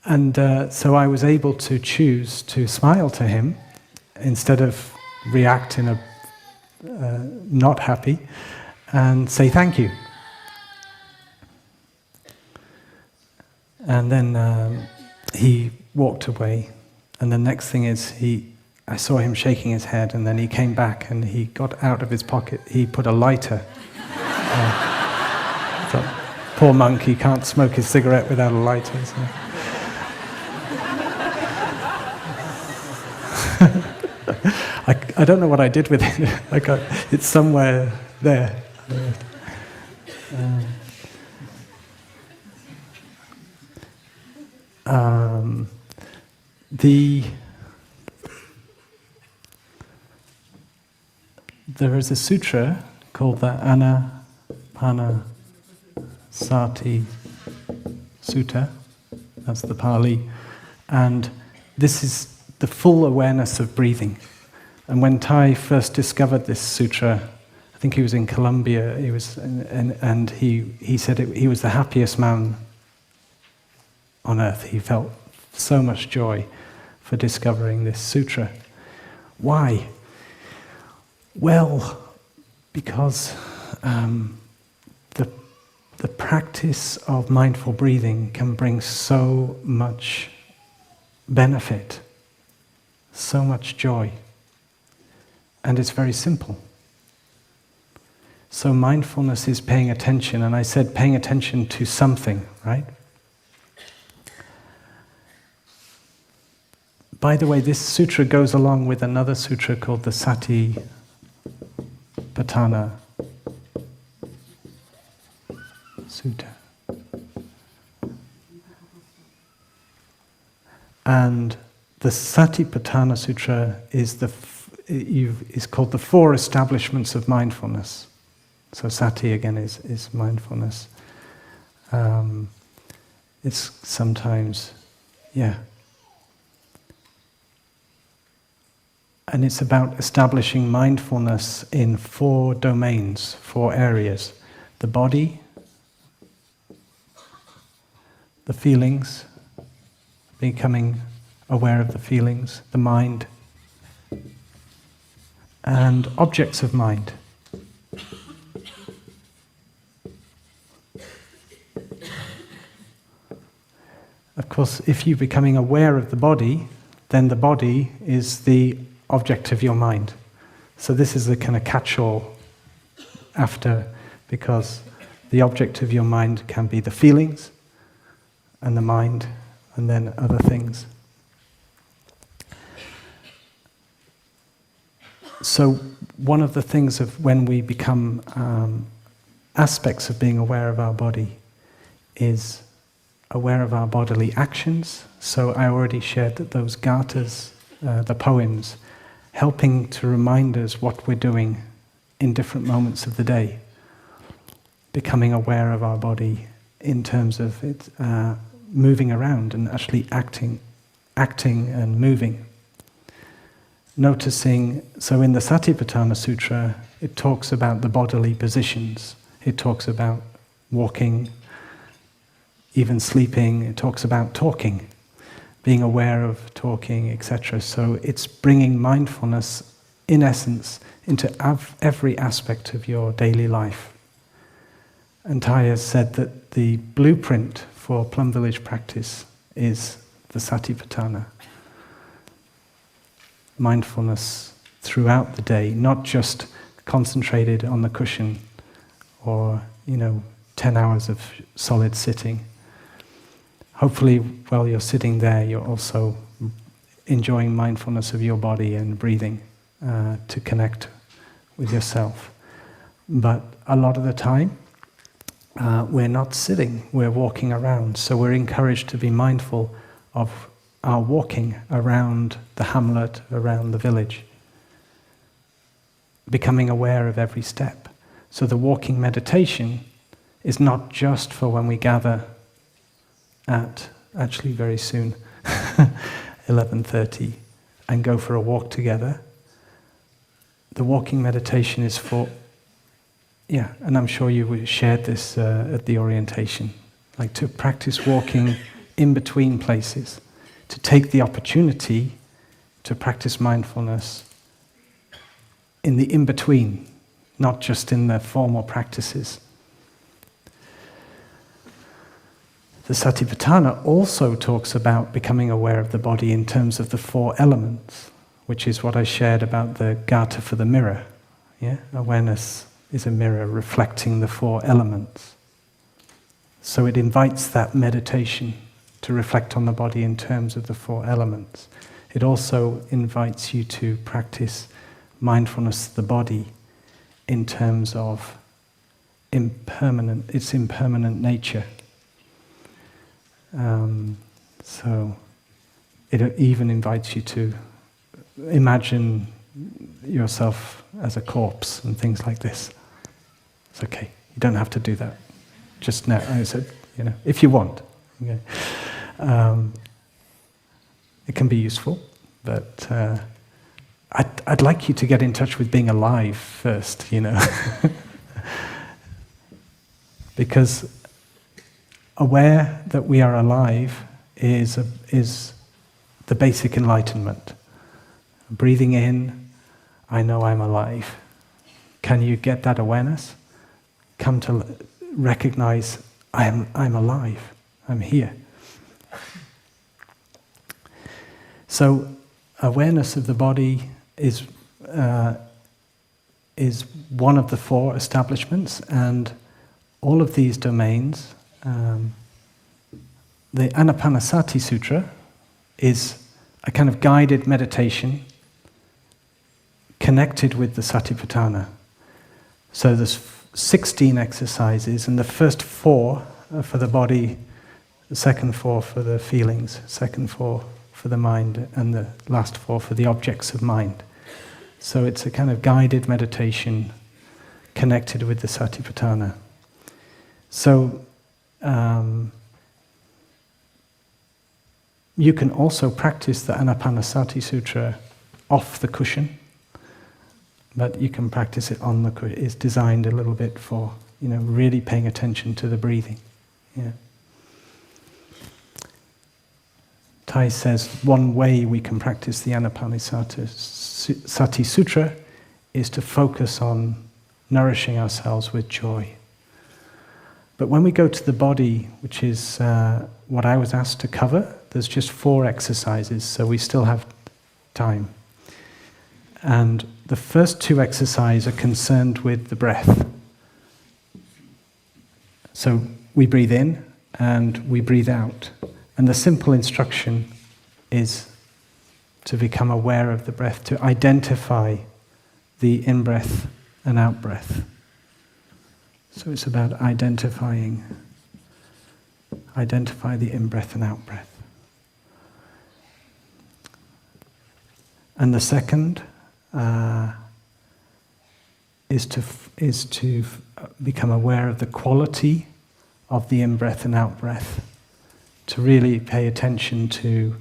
And so I was able to choose to smile to him instead of react in a not happy, and say thank you. And then he walked away, and the next thing is I saw him shaking his head, and then he came back and he got out of his pocket, he put a lighter. Thought, poor monk, he can't smoke his cigarette without a lighter. So. I don't know what I did with it. It's somewhere there. There is a sutra called the Anapanasati Sutta. That's the Pali, and this is the full awareness of breathing. And when Thai first discovered this sutra, I think he was in Colombia. He said he was the happiest man on earth. He felt so much joy for discovering this sutra. Why? Well, because the practice of mindful breathing can bring so much benefit, so much joy, and it's very simple. So mindfulness is paying attention, and I said paying attention to something, right? By the way, this sutra goes along with another sutra called the Satipatthana Sutta. And the Satipatthana Sutra is called the Four Establishments of Mindfulness. So sati again is mindfulness. It's sometimes, and it's about establishing mindfulness in 4 domains, 4 areas. The body, the feelings, becoming aware of the feelings, the mind, and objects of mind. Of course, if you're becoming aware of the body, then the body is the object of your mind. So this is a kind of catch-all after, because the object of your mind can be the feelings and the mind and then other things. So one of the things of when we become aspects of being aware of our body is aware of our bodily actions. So I already shared that those gathas, the poems, helping to remind us what we're doing in different moments of the day. Becoming aware of our body in terms of it moving around and actually acting and moving. Noticing, so in the Satipatthana Sutra, it talks about the bodily positions. It talks about walking, even sleeping. It talks about talking, being aware of talking, etc. So it's bringing mindfulness, in essence, into every aspect of your daily life. And Thai has said that the blueprint for Plum Village practice is the Satipatthana. Mindfulness throughout the day, not just concentrated on the cushion or 10 hours of solid sitting. Hopefully while you're sitting there you're also enjoying mindfulness of your body and breathing to connect with yourself. But a lot of the time we're not sitting, we're walking around, so we're encouraged to be mindful of our walking around the hamlet, around the village, becoming aware of every step. So the walking meditation is not just for when we gather at, actually very soon, 11:30, and go for a walk together. The walking meditation is for, and I'm sure you shared this at the orientation, like to practice walking in between places, to take the opportunity to practice mindfulness in the in-between, not just in the formal practices. The Satipatthana also talks about becoming aware of the body in terms of the 4 elements, which is what I shared about the gatha for the mirror. Yeah? Awareness is a mirror reflecting the 4 elements. So it invites that meditation to reflect on the body in terms of the 4 elements. It also invites you to practice mindfulness of the body in terms of its impermanent nature. So it even invites you to imagine yourself as a corpse and things like this. It's okay. You don't have to do that. Just now, I said, if you want. Okay. It can be useful, but I'd like you to get in touch with being alive first, because aware that we are alive is the basic enlightenment. Breathing in, I know I'm alive. Can you get that awareness? Come to recognize I'm alive. I'm here. So awareness of the body is one of the 4 establishments, and all of these domains. The Anapanasati Sutra is a kind of guided meditation connected with the Satipatthana. So there's 16 exercises, and the first 4 are for the body, the second 4 for the feelings, second 4 for the mind, and the last 4 for the objects of mind. So it's a kind of guided meditation connected with the Satipatthana. So you can also practice the Anapanasati Sutra off the cushion, but you can practice it on the cushion. It's designed a little bit for, really paying attention to the breathing. Yeah. Thai says one way we can practice the Anapanasati Sutra is to focus on nourishing ourselves with joy. But when we go to the body, which is what I was asked to cover, there's just 4 exercises, so we still have time. And the first 2 exercises are concerned with the breath. So we breathe in and we breathe out. And the simple instruction is to become aware of the breath, to identify the in-breath and out-breath. So it's about identify the in-breath and out-breath. And the second is to become aware of the quality of the in-breath and out-breath, to really pay attention to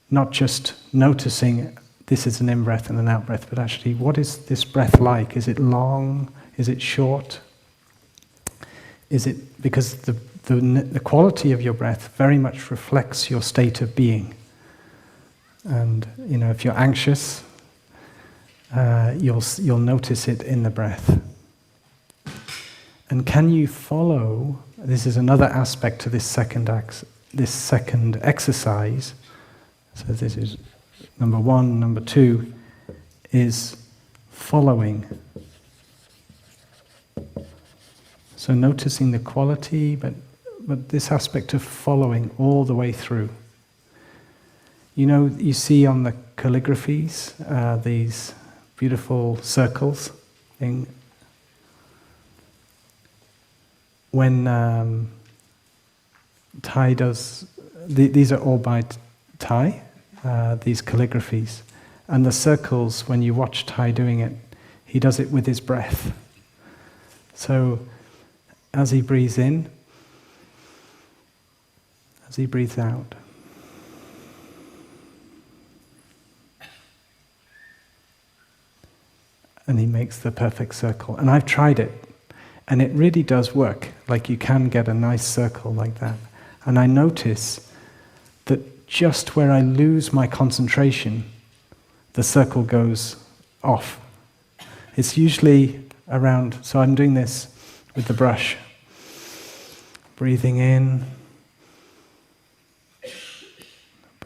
not just noticing this is an in-breath and an out-breath, but actually what is this breath like? Is it long? Is it short? Is it because the quality of your breath very much reflects your state of being. And if you're anxious, you'll notice it in the breath. And can you follow? This is another aspect to this second exercise. So this is number 1. Number 2 is following. So noticing the quality, but this aspect of following all the way through. You see on the calligraphies these beautiful circles. When Thai does, these are all by Thai, these calligraphies. And the circles, when you watch Thai doing it, he does it with his breath. So as he breathes in, as he breathes out. And he makes the perfect circle. And I've tried it, and it really does work. Like you can get a nice circle like that. And I notice that just where I lose my concentration, the circle goes off. It's usually around, so I'm doing this with the brush. Breathing in,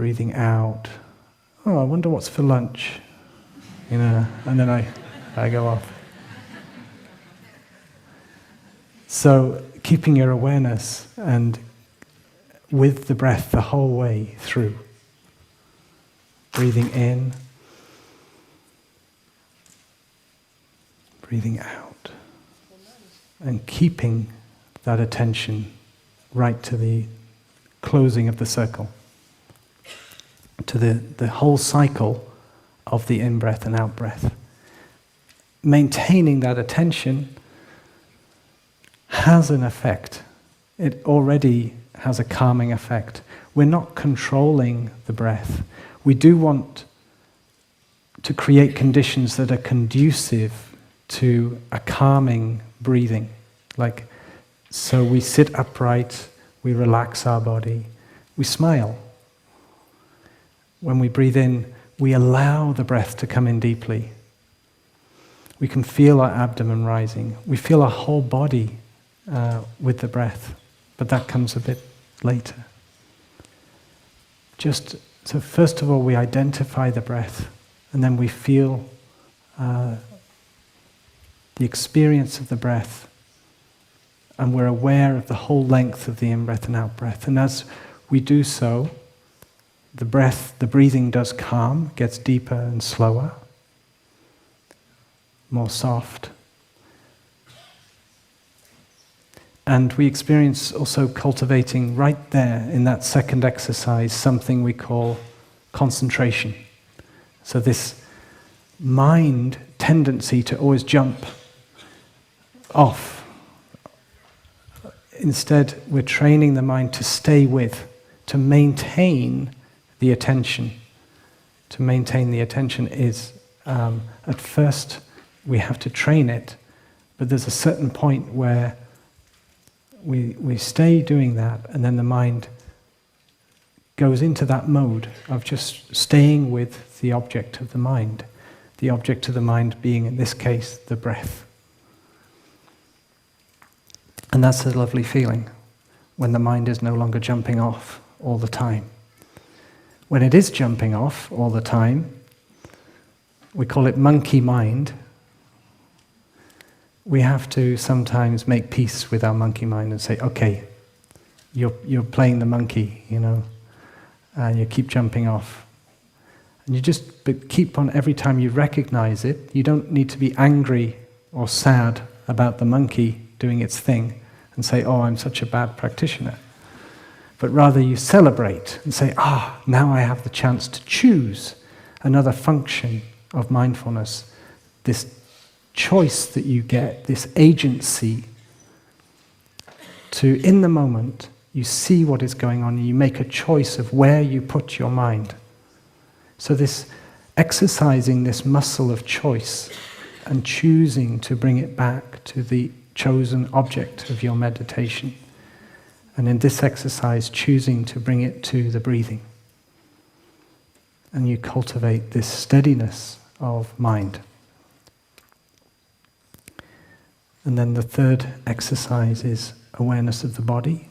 breathing out. Oh, I wonder what's for lunch. And then I go off. So keeping your awareness and with the breath the whole way through. Breathing in, breathing out, and keeping that attention right to the closing of the circle, to the whole cycle of the in-breath and out-breath. Maintaining that attention has an effect. It already has a calming effect. We're not controlling the breath. We do want to create conditions that are conducive to a calming breathing. So we sit upright, we relax our body, we smile. When we breathe in, we allow the breath to come in deeply. We can feel our abdomen rising. We feel our whole body with the breath, but that comes a bit later. So first of all, we identify the breath, and then we feel the experience of the breath, and we're aware of the whole length of the in-breath and out-breath. And as we do so, the breathing does calm, gets deeper and slower, more soft. And we experience also cultivating right there in that second exercise something we call concentration. So this mind tendency to always jump off. Instead, we're training the mind to stay with, to maintain the attention. To maintain the attention is, at first, we have to train it, but there's a certain point where we stay doing that, and then the mind goes into that mode of just staying with the object of the mind. The object of the mind being, in this case, the breath. And that's a lovely feeling, when the mind is no longer jumping off all the time. When it is jumping off all the time, we call it monkey mind. We have to sometimes make peace with our monkey mind and say, okay, you're playing the monkey, and you keep jumping off. And you just keep on, every time you recognize it, you don't need to be angry or sad about the monkey doing its thing and say, oh, I'm such a bad practitioner. But rather you celebrate and say, now I have the chance to choose another function of mindfulness, this choice that you get, this agency to, in the moment, you see what is going on and you make a choice of where you put your mind. So this exercising this muscle of choice and choosing to bring it back to the chosen object of your meditation. And in this exercise, choosing to bring it to the breathing. And you cultivate this steadiness of mind. And then the third exercise is awareness of the body.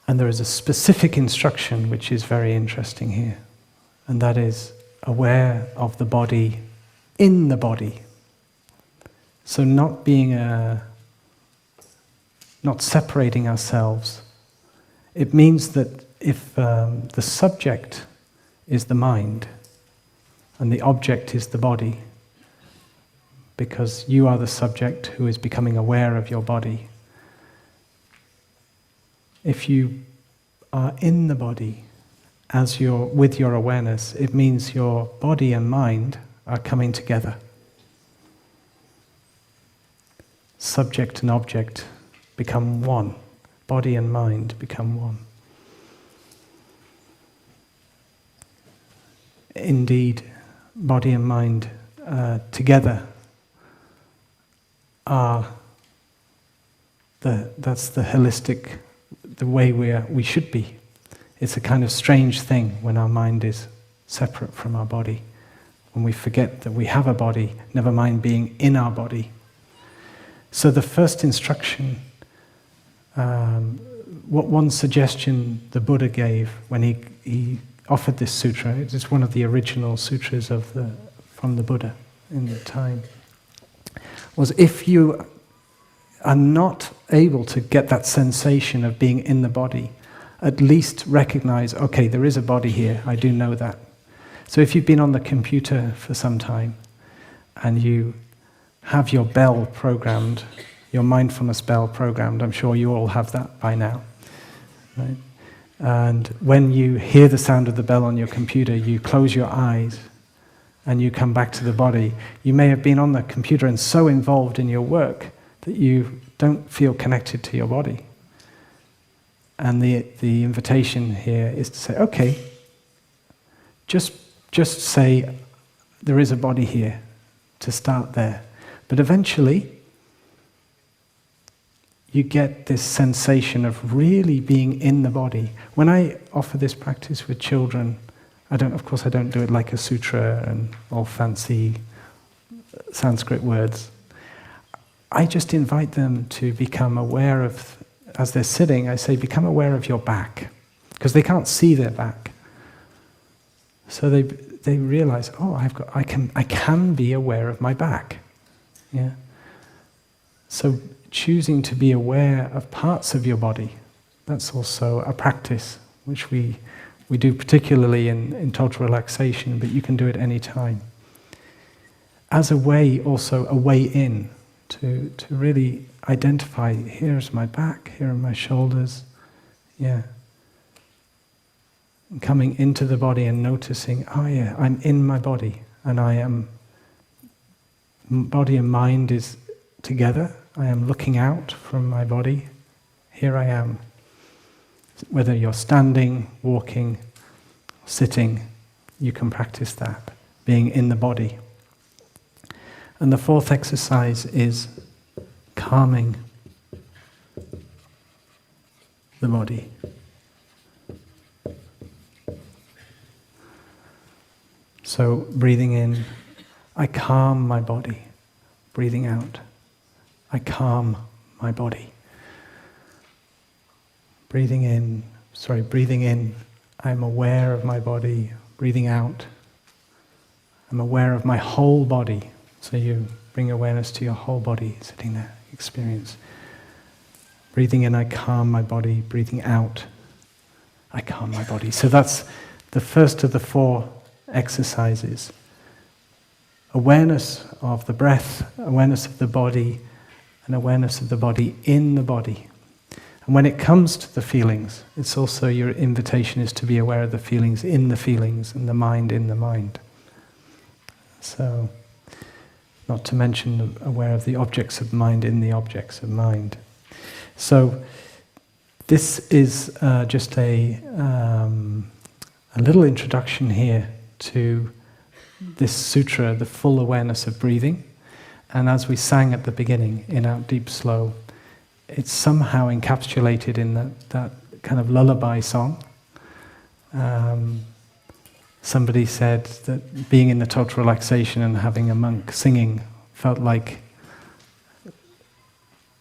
And there is a specific instruction which is very interesting here, and that is aware of the body in the body. So not separating ourselves. It means that if the subject is the mind and the object is the body, because you are the subject who is becoming aware of your body. If you are in the body with your awareness, it means your body and mind are coming together. Subject and object become one. Body and mind become one. Indeed, body and mind together are that's the holistic, the way we should be. It's a kind of strange thing when our mind is separate from our body. when we forget that we have a body, never mind being in our body. So the first instruction, what one suggestion the Buddha gave when he offered this sutra, it is one of the original sutras from the Buddha in the time, was if you are not able to get that sensation of being in the body, at least recognize, okay, there is a body here, I do know that. So if you've been on the computer for some time and you have your bell programmed, your mindfulness bell programmed, I'm sure you all have that by now, right? And when you hear the sound of the bell on your computer, you close your eyes and you come back to the body. You may have been on the computer and so involved in your work that you don't feel connected to your body. And the invitation here is to say, okay, just say there is a body here, to start there. But eventually, you get this sensation of really being in the body. When I offer this practice with children, of course I don't do it like a sutra and all fancy Sanskrit words. I just invite them to become aware of, as they're sitting, I say, become aware of your back. Because they can't see their back. So they realize, oh, I can be aware of my back. Yeah. So choosing to be aware of parts of your body, that's also a practice which we do particularly in total relaxation, but you can do it any time. As a way, also a way in, to really identify, here's my back, here are my shoulders, yeah. And coming into the body and noticing, oh yeah, I'm in my body, and body and mind is together. I am looking out from my body. Here I am. Whether you're standing, walking, sitting, you can practice that, being in the body. And the fourth exercise is calming the body. So breathing in, I calm my body. Breathing out, I calm my body. Breathing in, I'm aware of my body. Breathing out, I'm aware of my whole body. So you bring awareness to your whole body, sitting there, experience. Breathing in, I calm my body. Breathing out, I calm my body. So that's the first of the four exercises. Awareness of the breath, awareness of the body, and awareness of the body in the body. And when it comes to the feelings, it's also your invitation is to be aware of the feelings in the feelings and the mind in the mind. So, not to mention aware of the objects of mind in the objects of mind. So, this is just a little introduction here to this sutra, the full awareness of breathing. And as we sang at the beginning, in Out Deep Slow, it's somehow encapsulated in that kind of lullaby song. Somebody said that being in the total relaxation and having a monk singing felt like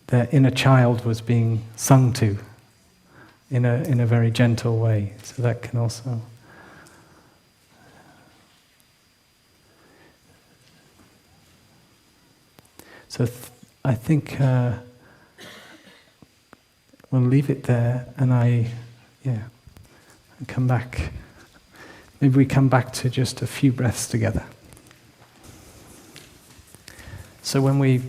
their inner child was being sung to in a very gentle way. So that can also... So I think we'll leave it there, and come back. Maybe we come back to just a few breaths together. So when we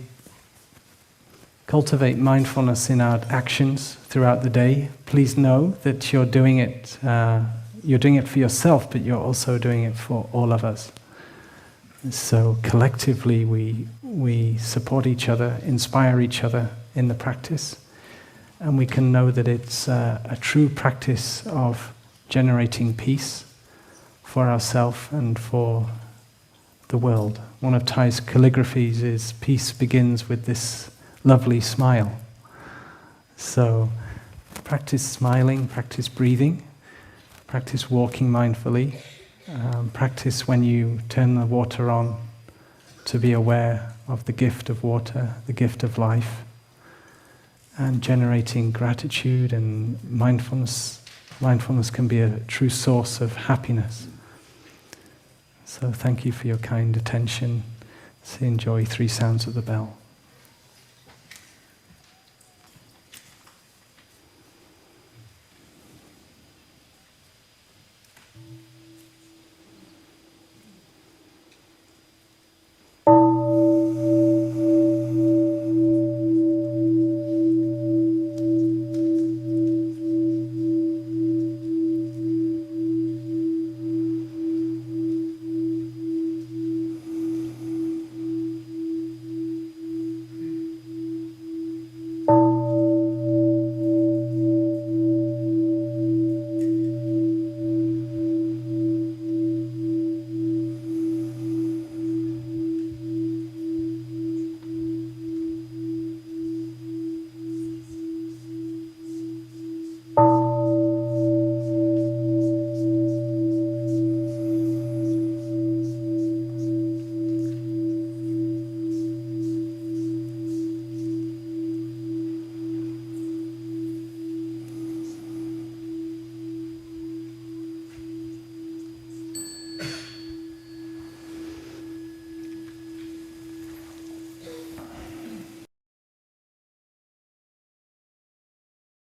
cultivate mindfulness in our actions throughout the day, please know that you're doing it. You're doing it for yourself, but you're also doing it for all of us. So collectively we support each other, inspire each other in the practice, and we can know that it's a true practice of generating peace for ourselves and for the world. One of Thai's calligraphies is peace begins with this lovely smile. So practice smiling, practice breathing, practice walking mindfully, Practice when you turn the water on to be aware of the gift of water, the gift of life, and generating gratitude and mindfulness. Mindfulness can be a true source of happiness. So thank you for your kind attention. So enjoy 3 sounds of the bell.